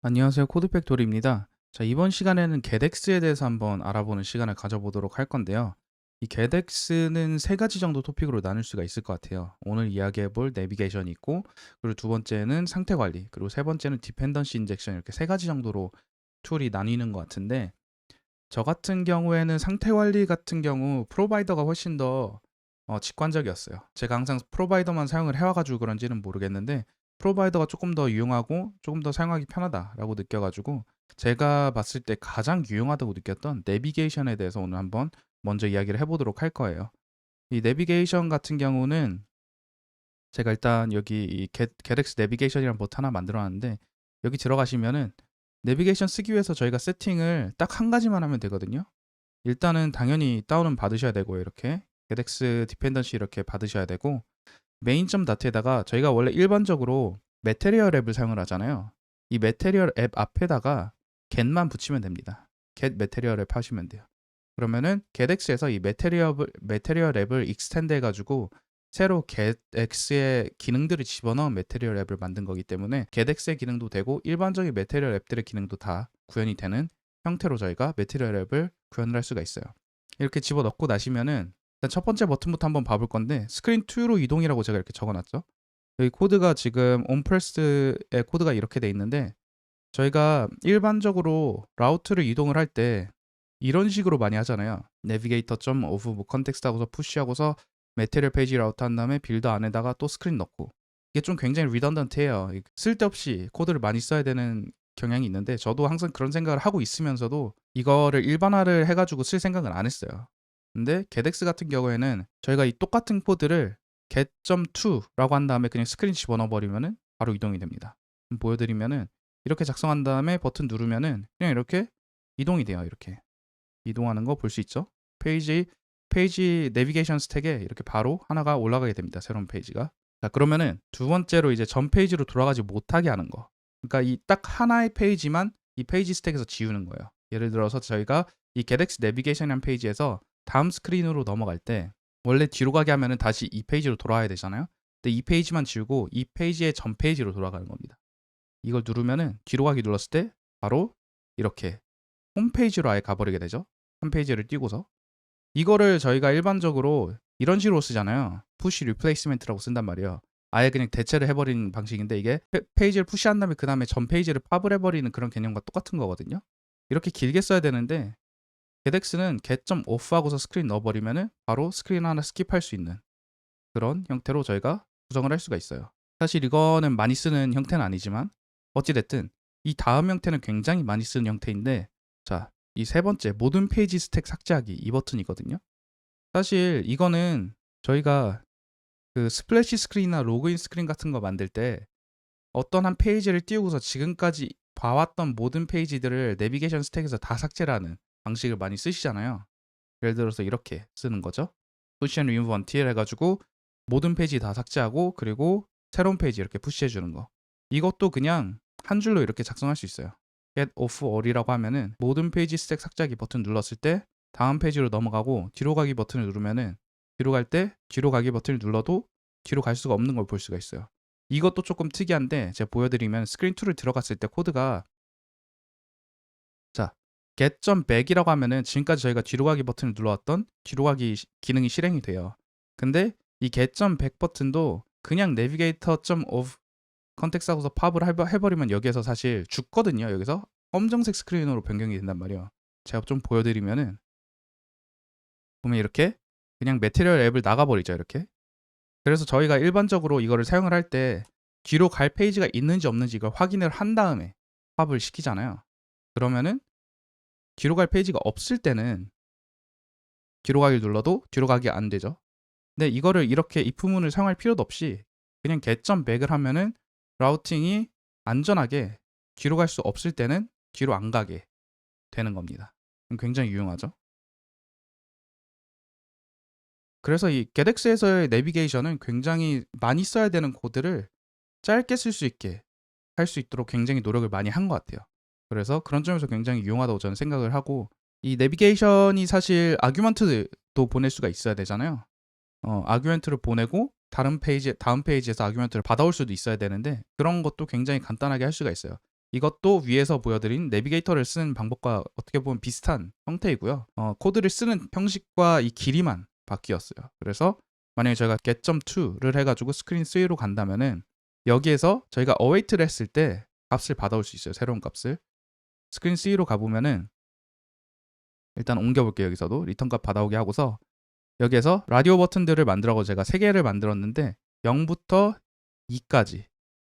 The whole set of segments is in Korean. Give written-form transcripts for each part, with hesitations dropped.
안녕하세요. 코드팩토리입니다. 자, 이번 시간에는 getX에 대해서 한번 알아보는 시간을 가져보도록 할 건데요. 이 getX는 세 가지 정도 토픽으로 나눌 수가 있을 것 같아요. 오늘 이야기해볼 내비게이션이 있고, 그리고 두 번째는 상태 관리, 그리고 세 번째는 디펜던시 인젝션, 이렇게 세 가지 정도로 툴이 나뉘는 것 같은데, 저 같은 경우에는 상태 관리 같은 경우 프로바이더가 훨씬 더 직관적이었어요. 제가 항상 프로바이더만 사용을 해와가지고 그런지는 모르겠는데, 프로바이더가 조금 더 유용하고 조금 더 사용하기 편하다라고 느껴가지고, 제가 봤을 때 가장 유용하다고 느꼈던 내비게이션에 대해서 오늘 한번 먼저 이야기를 해보도록 할 거예요. 이 내비게이션 같은 경우는 제가 일단 여기 이 getX 내비게이션이라는 버튼 하나 만들어놨는데, 여기 들어가시면은 내비게이션 쓰기 위해서 저희가 세팅을 딱 한 가지만 하면 되거든요. 일단은 당연히 다운은 받으셔야 되고, 이렇게 getX 디펜던시 이렇게 받으셔야 되고, 메인.dat에다가 저희가 원래 일반적으로 매테리얼 앱을 사용을 하잖아요. 이 매테리얼 앱 앞에다가 get만 붙이면 됩니다. get 매테리얼 앱 하시면 돼요. 그러면은 getX에서 이 매테리얼 앱을 익스텐드 해가지고 새로 getX의 기능들을 집어넣은 매테리얼 앱을 만든 거기 때문에 getX의 기능도 되고 일반적인 매테리얼 앱들의 기능도 다 구현이 되는 형태로 저희가 매테리얼 앱을 구현을 할 수가 있어요. 이렇게 집어넣고 나시면은 일단 첫 번째 버튼부터 한번 봐볼 건데, 스크린 2로 이동이라고 제가 이렇게 적어놨죠. 여기 코드가 지금 온프레스의 코드가 이렇게 돼 있는데, 저희가 일반적으로 라우트를 이동을 할 때 이런 식으로 많이 하잖아요. navigator.of 뭐 컨텍스트 하고서 푸시하고서 매테리얼 페이지 라우트 한 다음에 빌더 안에다가 또 스크린 넣고, 이게 좀 굉장히 리던던트해요. 쓸데없이 코드를 많이 써야 되는 경향이 있는데, 저도 항상 그런 생각을 하고 있으면서도 이거를 일반화를 해가지고 쓸 생각은 안 했어요. 근데 getX 같은 경우에는 저희가 이 똑같은 코드를 get.to라고 한 다음에 그냥 스크린 집어넣어 버리면은 바로 이동이 됩니다. 보여드리면은 이렇게 작성한 다음에 버튼 누르면은 그냥 이렇게 이동이 돼요. 이렇게 이동하는 거 볼 수 있죠. 페이지 내비게이션 스택에 이렇게 바로 하나가 올라가게 됩니다. 새로운 페이지가. 자, 그러면은 두 번째로 이제 전 페이지로 돌아가지 못하게 하는 거. 그러니까 이 딱 하나의 페이지만 이 페이지 스택에서 지우는 거예요. 예를 들어서 저희가 이 getX 내비게이션이라는 페이지에서 다음 스크린으로 넘어갈 때 원래 뒤로 가게 하면은 다시 이 페이지로 돌아와야 되잖아요. 근데 이 페이지만 지우고 이 페이지의 전 페이지로 돌아가는 겁니다. 이걸 누르면은 뒤로 가기 눌렀을 때 바로 이렇게 홈페이지로 아예 가버리게 되죠. 한 페이지를 띄고서. 이거를 저희가 일반적으로 이런 식으로 쓰잖아요. 푸시 리플레이스멘트라고 쓴단 말이에요. 아예 그냥 대체를 해버리는 방식인데, 이게 페이지를 푸시한 다음에 그 다음에 전 페이지를 팝을 해버리는 그런 개념과 똑같은 거거든요. 이렇게 길게 써야 되는데 getX는 get.off 하고서 스크린 넣어버리면은 바로 스크린 하나 스킵할 수 있는 그런 형태로 저희가 구성을 할 수가 있어요. 사실 이거는 많이 쓰는 형태는 아니지만 어찌됐든 이 다음 형태는 굉장히 많이 쓰는 형태인데, 자, 이 세 번째 모든 페이지 스택 삭제하기 이 버튼이거든요. 사실 이거는 저희가 그 스플래시 스크린이나 로그인 스크린 같은 거 만들 때 어떤 한 페이지를 띄우고서 지금까지 봐왔던 모든 페이지들을 내비게이션 스택에서 다 삭제라는 방식을 많이 쓰시잖아요. 예를 들어서 이렇게 쓰는 거죠. push and remove until 해가지고 모든 페이지 다 삭제하고, 그리고 새로운 페이지 이렇게 푸시해 주는 거. 이것도 그냥 한 줄로 이렇게 작성할 수 있어요. get off all이라고 하면은 모든 페이지 스택 삭제하기 버튼 눌렀을 때 다음 페이지로 넘어가고, 뒤로 가기 버튼을 누르면은 뒤로 갈 때 뒤로 가기 버튼을 눌러도 뒤로 갈 수가 없는 걸 볼 수가 있어요. 이것도 조금 특이한데 제가 보여드리면, 스크린 2를 들어갔을 때 코드가, 자, get.back이라고 하면은 지금까지 저희가 뒤로 가기 버튼을 눌러왔던 뒤로 가기 기능이 실행이 돼요. 근데 이 get.back 버튼도 그냥 navigator.of 컨텍스트 하고서 팝을 해버리면 여기에서 사실 죽거든요. 여기서 검정색 스크린으로 변경이 된단 말이에요. 제가 좀 보여드리면은, 보면 이렇게 그냥 매테리얼 앱을 나가버리죠. 이렇게. 그래서 저희가 일반적으로 이거를 사용을 할 때 뒤로 갈 페이지가 있는지 없는지 이걸 확인을 한 다음에 팝을 시키잖아요. 그러면은 뒤로 갈 페이지가 없을 때는 뒤로 가기를 눌러도 뒤로 가기 안 되죠. 근데 이거를 이렇게 if문을 사용할 필요도 없이 그냥 get.back을 하면은 라우팅이 안전하게 뒤로 갈 수 없을 때는 뒤로 안 가게 되는 겁니다. 굉장히 유용하죠. 그래서 이 getX에서의 내비게이션은 굉장히 많이 써야 되는 코드를 짧게 쓸 수 있게 할 수 있도록 굉장히 노력을 많이 한 것 같아요. 그래서 그런 점에서 굉장히 유용하다고 저는 생각을 하고, 이 내비게이션이 사실 아규먼트도 보낼 수가 있어야 되잖아요. 아규먼트를 보내고 다음 페이지에서 아규먼트를 받아올 수도 있어야 되는데, 그런 것도 굉장히 간단하게 할 수가 있어요. 이것도 위에서 보여드린 내비게이터를 쓰는 방법과 어떻게 보면 비슷한 형태이고요. 코드를 쓰는 형식과 이 길이만 바뀌었어요. 그래서 만약에 저희가 get.to를 해가지고 스크린 3로 간다면은 여기에서 저희가 await를 했을 때 값을 받아올 수 있어요. 새로운 값을. 스크린 3로 가보면은 일단 옮겨볼게요. 여기서도 리턴 값 받아오게 하고서 여기에서 라디오 버튼들을 만들어서 제가 3개를 만들었는데 0부터 2까지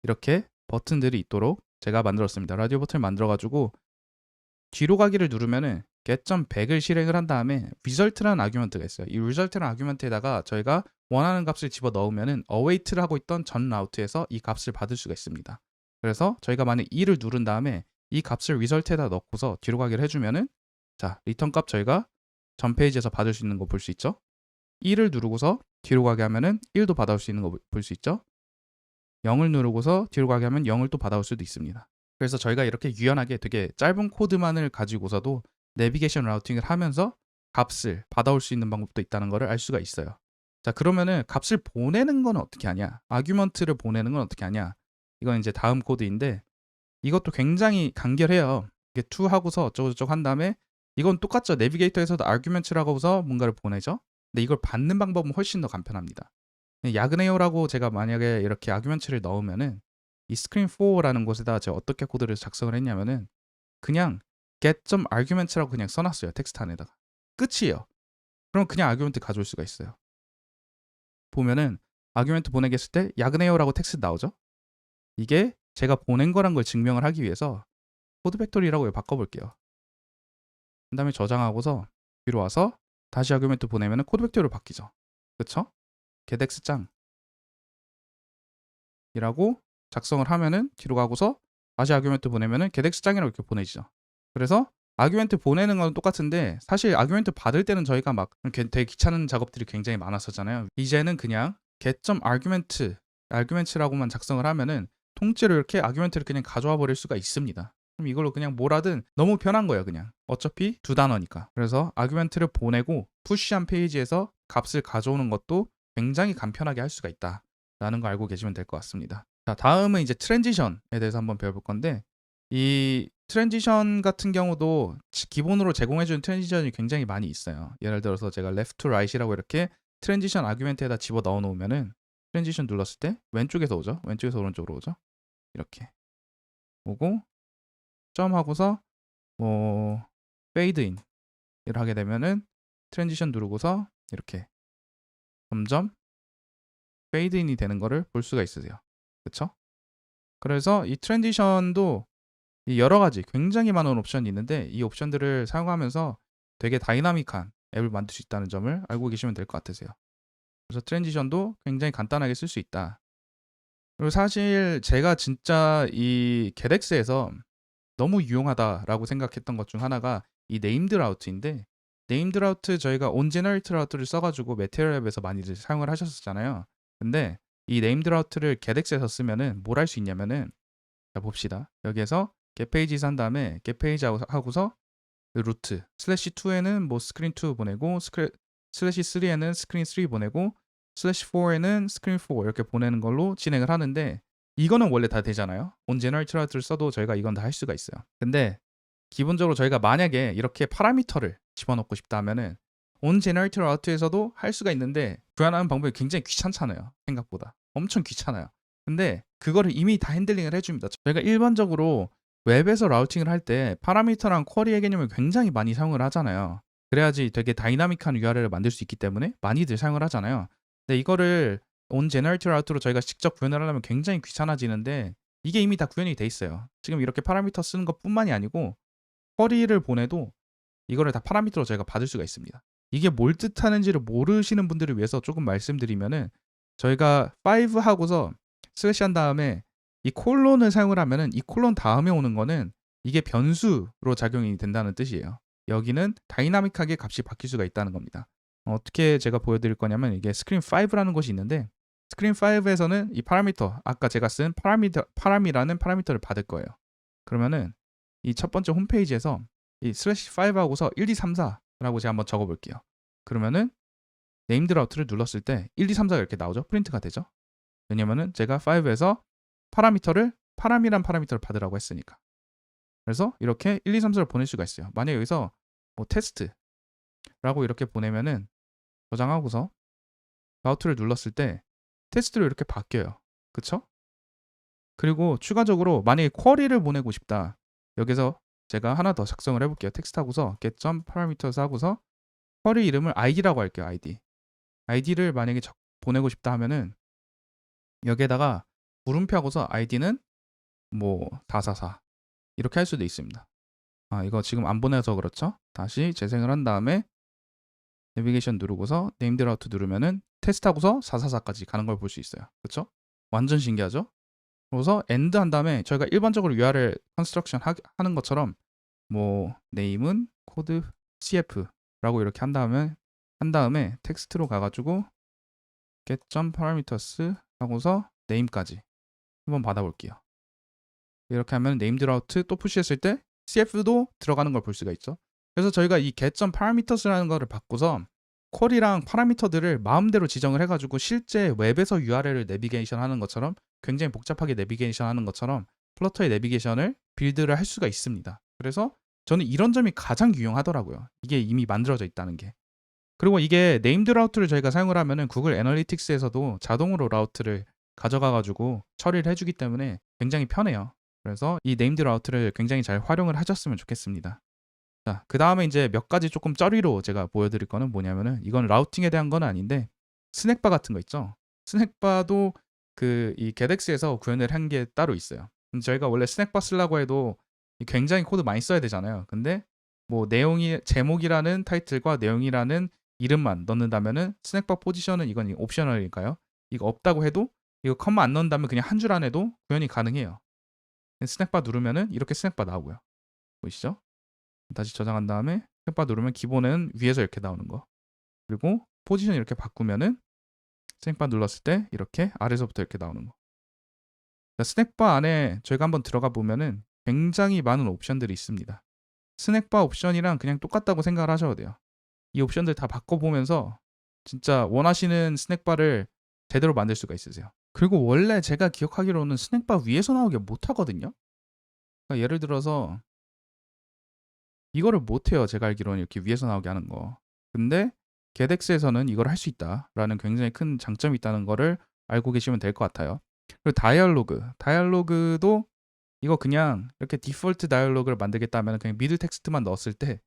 이렇게 버튼들이 있도록 제가 만들었습니다. 라디오 버튼을 만들어가지고 뒤로 가기를 누르면은 get.back을 실행을 한 다음에 result라는 아규먼트가 있어요. 이 result라는 아규먼트에다가 저희가 원하는 값을 집어 넣으면은 await를 하고 있던 전 라우트에서 이 값을 받을 수가 있습니다. 그래서 저희가 만약 2를 누른 다음에 이 값을 result에다 넣고서 뒤로 가기를 해주면은 자 리턴 값 저희가 전 페이지에서 받을 수 있는 거 볼 수 있죠. 1을 누르고서 뒤로 가게 하면은 1도 받아올 수 있는 거 볼 수 있죠. 0을 누르고서 뒤로 가게 하면 0을 또 받아올 수도 있습니다. 그래서 저희가 이렇게 유연하게 되게 짧은 코드만을 가지고서도 내비게이션 라우팅을 하면서 값을 받아올 수 있는 방법도 있다는 것을 알 수가 있어요. 자 그러면은 값을 보내는 건 어떻게 하냐? 아규먼트를 보내는 건 어떻게 하냐? 이건 이제 다음 코드인데 이것도 굉장히 간결해요. 이게 to 하고서 어쩌고저쩌고 한 다음에 이건 똑같죠. 내비게이터에서도 아규먼트라고 해서 뭔가를 보내죠. 근데 이걸 받는 방법은 훨씬 더 간편합니다. 야그네요라고 제가 만약에 이렇게 아규먼트를 넣으면은 이 screen4라는 곳에다 제가 어떻게 코드를 작성을 했냐면은 그냥 get.argument라고 그냥 써놨어요. 텍스트 안에다가. 끝이에요. 그럼 그냥 아규먼트 가져올 수가 있어요. 보면은 아규먼트 보내게 했을 때 야그네요라고 텍스트 나오죠. 이게 제가 보낸 거란 걸 증명을 하기 위해서 코드 팩토리라고 바꿔볼게요. 그 다음에 저장하고서 뒤로 와서 다시 아규먼트 보내면은 코드 팩토리로 바뀌죠. 그쵸? getx 짱이라고 작성을 하면은 뒤로 가고서 다시 아규먼트 보내면은 getx 짱이라고 이렇게 보내지죠. 그래서 아규먼트 보내는 건 똑같은데 사실 아규먼트 받을 때는 저희가 막 되게 귀찮은 작업들이 굉장히 많았었잖아요. 이제는 그냥 get.argument라고만 작성을 하면은 통째로 이렇게 아규먼트를 그냥 가져와 버릴 수가 있습니다. 그럼 이걸로 그냥 뭐라든 너무 편한 거예요. 그냥 어차피 두 단어니까. 그래서 아규먼트를 보내고 푸시한 페이지에서 값을 가져오는 것도 굉장히 간편하게 할 수가 있다라는 거 알고 계시면 될 것 같습니다. 자, 다음은 이제 트랜지션에 대해서 한번 배워볼 건데 이 트랜지션 같은 경우도 기본으로 제공해주는 트랜지션이 굉장히 많이 있어요. 예를 들어서 제가 left to right이라고 이렇게 트랜지션 아규먼트에다 집어 넣어 놓으면은 트랜지션 눌렀을 때 왼쪽에서 오죠. 왼쪽에서 오른쪽으로 오죠. 이렇게 오고 점 하고서 뭐 fade in을 하게 되면은 트랜지션 누르고서 이렇게 점점 fade in이 되는 거를 볼 수가 있으세요. 그쵸? 그래서 이 트랜지션도 여러 가지 굉장히 많은 옵션이 있는데 이 옵션들을 사용하면서 되게 다이나믹한 앱을 만들 수 있다는 점을 알고 계시면 될 것 같으세요. 그래서 트랜지션도 굉장히 간단하게 쓸 수 있다. 그리고 사실 제가 진짜 이 getX에서 너무 유용하다라고 생각했던 것 중 하나가 이 네임드 라우트인데 네임드 라우트 저희가 onGenerate 라우트를 써가지고 메테리얼 앱에서 많이들 사용을 하셨었잖아요. 근데 이 네임드 라우트를 getX에서 쓰면은 뭘 할 수 있냐면은 자 봅시다. 여기에서 getPages 한 다음에 getPage 하고서 루트 슬래시 2에는 뭐 스크린 2 보내고 슬래시 3에는 스크린 3 보내고 슬래시 4에는 스크린 4 이렇게 보내는 걸로 진행을 하는데 이거는 원래 다 되잖아요. onGenerate 라우트를 써도 저희가 이건 다 할 수가 있어요. 근데 기본적으로 저희가 만약에 이렇게 파라미터를 집어넣고 싶다 하면은 onGenerate 라우트에서도 할 수가 있는데 구현하는 방법이 굉장히 귀찮잖아요. 생각보다 엄청 귀찮아요. 근데 그거를 이미 다 핸들링을 해줍니다. 저희가 일반적으로 웹에서 라우팅을 할 때 파라미터랑 쿼리의 개념을 굉장히 많이 사용을 하잖아요. 그래야지 되게 다이나믹한 URL을 만들 수 있기 때문에 많이들 사용을 하잖아요. 근데 이거를 onGenerate 라우트로 저희가 직접 구현을 하려면 굉장히 귀찮아지는데 이게 이미 다 구현이 돼 있어요. 지금 이렇게 파라미터 쓰는 것뿐만이 아니고 쿼리를 보내도 이거를 다 파라미터로 저희가 받을 수가 있습니다. 이게 뭘 뜻하는지를 모르시는 분들을 위해서 조금 말씀드리면은 저희가 5 하고서 슬래시 한 다음에 이 콜론을 사용을 하면은 이 콜론 다음에 오는 거는 이게 변수로 작용이 된다는 뜻이에요. 여기는 다이나믹하게 값이 바뀔 수가 있다는 겁니다. 어떻게 제가 보여드릴 거냐면 이게 스크린 5라는 것이 있는데 스크린 5에서는 이 파라미터 아까 제가 쓴 파라미라는 파라미터를 받을 거예요. 그러면은 이 첫 번째 홈페이지에서 이 슬래시 5 하고서 1, 2, 3, 4라고 제가 한번 적어볼게요. 그러면은 네임드 라우트를 눌렀을 때 1, 2, 3, 4가 이렇게 나오죠. 프린트가 되죠. 왜냐면은 제가 5에서 파라미터를 파라미란 파라미터를 받으라고 했으니까. 그래서 이렇게 1, 2, 3, 4를 보낼 수가 있어요. 만약에 여기서 뭐 테스트라고 이렇게 보내면은 저장하고서 라우트를 눌렀을 때 테스트로 이렇게 바뀌어요. 그쵸? 그리고 추가적으로 만약에 쿼리를 보내고 싶다. 여기서 제가 하나 더 작성을 해볼게요. 텍스트 하고서 get.parameters 하고서 쿼리 이름을 id라고 할게요. id를 만약에 보내고 싶다 하면은 여기에다가 물음표 하고서 id는 뭐 444 이렇게 할 수도 있습니다. 이거 지금 안 보내서 그렇죠? 다시 재생을 한 다음에 내비게이션 누르고서 네임드 라우트 누르면은 테스트하고서 444까지 가는 걸 볼 수 있어요. 그쵸? 완전 신기하죠? 그래서 end 한 다음에 저희가 일반적으로 URL 컨스트럭션 하는 것처럼 뭐 name은 코드 cf라고 이렇게 한 다음에 텍스트로 가가지고 get.parameters 하고서 name까지 한번 받아볼게요. 이렇게 하면 named route 또 푸시했을 때 cf도 들어가는 걸 볼 수가 있죠. 그래서 저희가 이 get.parameters라는 거를 바꿔서 쿼리랑 파라미터들을 마음대로 지정을 해가지고 실제 웹에서 URL을 내비게이션 하는 것처럼 굉장히 복잡하게 내비게이션 하는 것처럼 플러터의 내비게이션을 빌드를 할 수가 있습니다. 그래서 저는 이런 점이 가장 유용하더라고요. 이게 이미 만들어져 있다는 게. 그리고 이게 네임드 라우트를 저희가 사용을 하면은 구글 애널리틱스에서도 자동으로 라우트를 가져가가지고 처리를 해주기 때문에 굉장히 편해요. 그래서 이 네임드 라우트를 굉장히 잘 활용을 하셨으면 좋겠습니다. 자, 그 다음에 이제 몇 가지 조금 쩌리로 제가 보여드릴 거는 뭐냐면은 이건 라우팅에 대한 건 아닌데 스낵바 같은 거 있죠. 스낵바도 이 getX에서 구현을 한 게 따로 있어요. 저희가 원래 스낵바 쓰려고 해도 굉장히 코드 많이 써야 되잖아요. 근데 뭐 제목이라는 타이틀과 내용이라는 이름만 넣는다면은 스낵바 포지션은 이건 옵셔널일까요? 이거 없다고 해도 이거 컴마 안 넣는다면 그냥 한 줄 안에도 구현이 가능해요. 스낵바 누르면은 이렇게 스낵바 나오고요. 보이시죠? 다시 저장한 다음에 스낵바 누르면 기본은 위에서 이렇게 나오는 거. 그리고 포지션 이렇게 바꾸면은 스낵바 눌렀을 때 이렇게 아래서부터 이렇게 나오는 거. 스낵바 안에 저희가 한번 들어가 보면은 굉장히 많은 옵션들이 있습니다. 스낵바 옵션이랑 그냥 똑같다고 생각을 하셔도 돼요. 이 옵션들 다 바꿔보면서 진짜 원하시는 스낵바를 제대로 만들 수가 있으세요. 그리고 원래 제가 기억하기로는 스낵바 위에서 나오게 못하거든요. 그러니까 예를 들어서 이거를 못해요. 제가 알기로는 이렇게 위에서 나오게 하는 거. 근데 getX에서는 이걸 할 수 있다라는 굉장히 큰 장점이 있다는 거를 알고 계시면 될 것 같아요. 그리고 다이얼로그도 이거 그냥 이렇게 디폴트 다이얼로그를 만들겠다면 그냥 미들 텍스트만 넣었을 때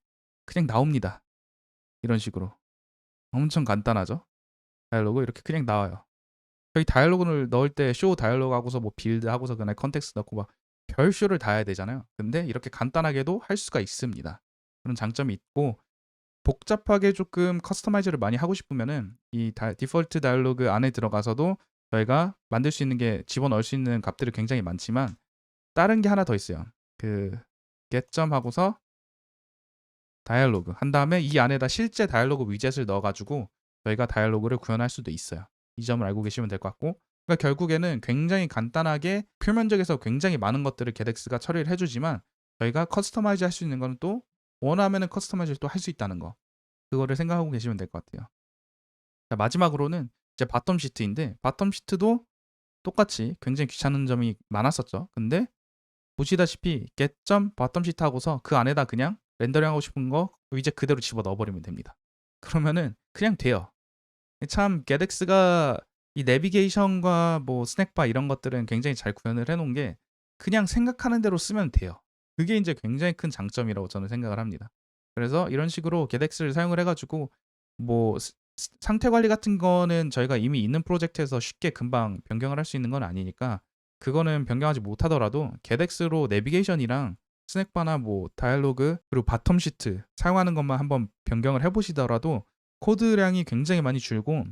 그냥 나옵니다. 이런 식으로 엄청 간단하죠. 다이얼로그 이렇게 그냥 나와요. 여기 다이얼로그를 넣을 때 쇼 다이얼로그 하고서 뭐 빌드 하고서 그냥 컨텍스트 넣고 막 별쇼를 다 해야 되잖아요. 근데 이렇게 간단하게도 할 수가 있습니다. 그런 장점이 있고 복잡하게 조금 커스터마이즈를 많이 하고 싶으면은 이 디폴트 다이얼로그 안에 들어가서도 저희가 만들 수 있는 게 집어넣을 수 있는 값들이 굉장히 많지만 다른 게 하나 더 있어요. get 하고서 다이얼로그 한 다음에 이 안에다 실제 다이얼로그 위젯을 넣어가지고 저희가 다이얼로그를 구현할 수도 있어요. 이 점을 알고 계시면 될 것 같고 그러니까 결국에는 굉장히 간단하게 표면적에서 굉장히 많은 것들을 getX가 처리를 해주지만 저희가 커스터마이즈 할 수 있는 거는 또 원하면은 커스터마이즈를 또 할 수 있다는 거 그거를 생각하고 계시면 될 것 같아요. 자, 마지막으로는 이제 바텀 시트인데 바텀 시트도 똑같이 굉장히 귀찮은 점이 많았었죠. 근데 보시다시피 get.bottom sheet 하고서 그 안에다 그냥 렌더링 하고 싶은 거 위젯 그대로 집어 넣어버리면 됩니다. 그러면은 그냥 돼요. 참 getX가 이 내비게이션과 뭐 스낵바 이런 것들은 굉장히 잘 구현을 해놓은 게 그냥 생각하는 대로 쓰면 돼요. 그게 이제 굉장히 큰 장점이라고 저는 생각을 합니다. 그래서 이런 식으로 getX를 사용을 해가지고 뭐 상태 관리 같은 거는 저희가 이미 있는 프로젝트에서 쉽게 금방 변경을 할 수 있는 건 아니니까 그거는 변경하지 못하더라도 getX로 내비게이션이랑 스낵바나 뭐 다이얼로그 그리고 바텀 시트 사용하는 것만 한번 변경을 해보시더라도 코드량이 굉장히 많이 줄고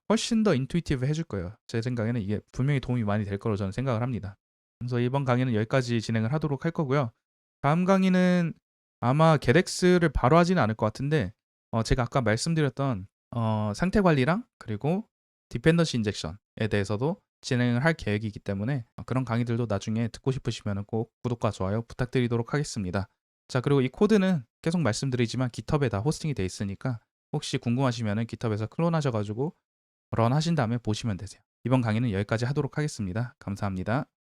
훨씬 더 인투이티브 해줄 거예요. 제 생각에는 이게 분명히 도움이 많이 될 거로 저는 생각을 합니다. 그래서 이번 강의는 여기까지 진행을 하도록 할 거고요. 다음 강의는 아마 getX를 바로 하지는 않을 것 같은데 제가 아까 말씀드렸던 상태 관리랑 그리고 디펜던시 인젝션에 대해서도 진행을 할 계획이기 때문에 그런 강의들도 나중에 듣고 싶으시면 꼭 구독과 좋아요 부탁드리도록 하겠습니다. 자, 그리고 이 코드는 계속 말씀드리지만 GitHub에 다 호스팅이 돼 있으니까 혹시 궁금하시면 GitHub에서 클론 하셔가지고 런 하신 다음에 보시면 되세요. 이번 강의는 여기까지 하도록 하겠습니다. 감사합니다.